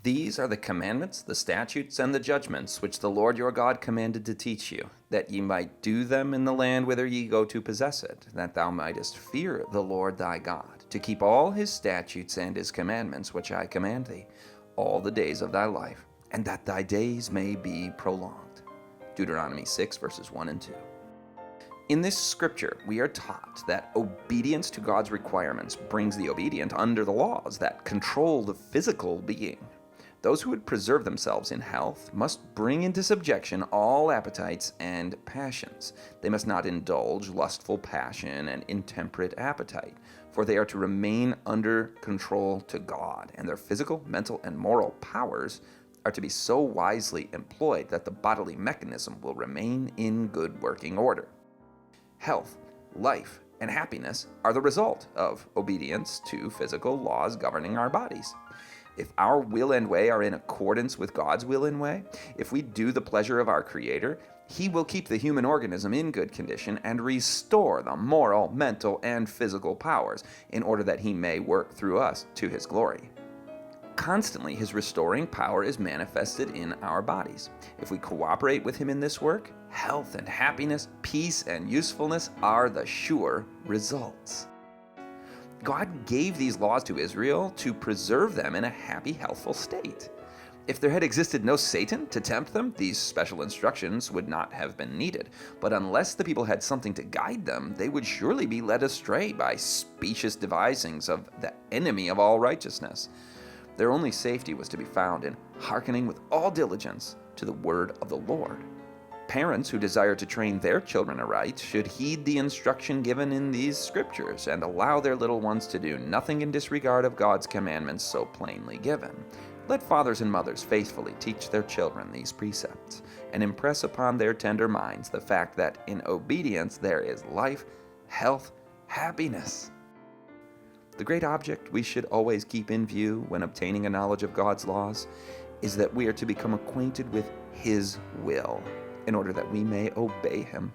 These are the commandments, the statutes, and the judgments which the Lord your God commanded to teach you, that ye might do them in the land whither ye go to possess it, that thou mightest fear the Lord thy God, to keep all his statutes and his commandments which I command thee, all the days of thy life, and that thy days may be prolonged. Deuteronomy 6, verses 1 and 2. In this scripture, we are taught that obedience to God's requirements brings the obedient under the laws that control the physical being. Those who would preserve themselves in health must bring into subjection all appetites and passions. They must not indulge lustful passion and intemperate appetite, for they are to remain under control to God, and their physical, mental, and moral powers are to be so wisely employed that the bodily mechanism will remain in good working order. Health, life, and happiness are the result of obedience to physical laws governing our bodies. If our will and way are in accordance with God's will and way, if we do the pleasure of our Creator, He will keep the human organism in good condition and restore the moral, mental, and physical powers in order that He may work through us to His glory. Constantly, His restoring power is manifested in our bodies. If we cooperate with Him in this work, health and happiness, peace and usefulness are the sure results. God gave these laws to Israel to preserve them in a happy, healthful state. If there had existed no Satan to tempt them, these special instructions would not have been needed. But unless the people had something to guide them, they would surely be led astray by specious devisings of the enemy of all righteousness. Their only safety was to be found in hearkening with all diligence to the word of the Lord. Parents who desire to train their children aright should heed the instruction given in these scriptures and allow their little ones to do nothing in disregard of God's commandments so plainly given. Let fathers and mothers faithfully teach their children these precepts and impress upon their tender minds the fact that in obedience there is life, health, happiness. The great object we should always keep in view when obtaining a knowledge of God's laws is that we are to become acquainted with His will, in order that we may obey Him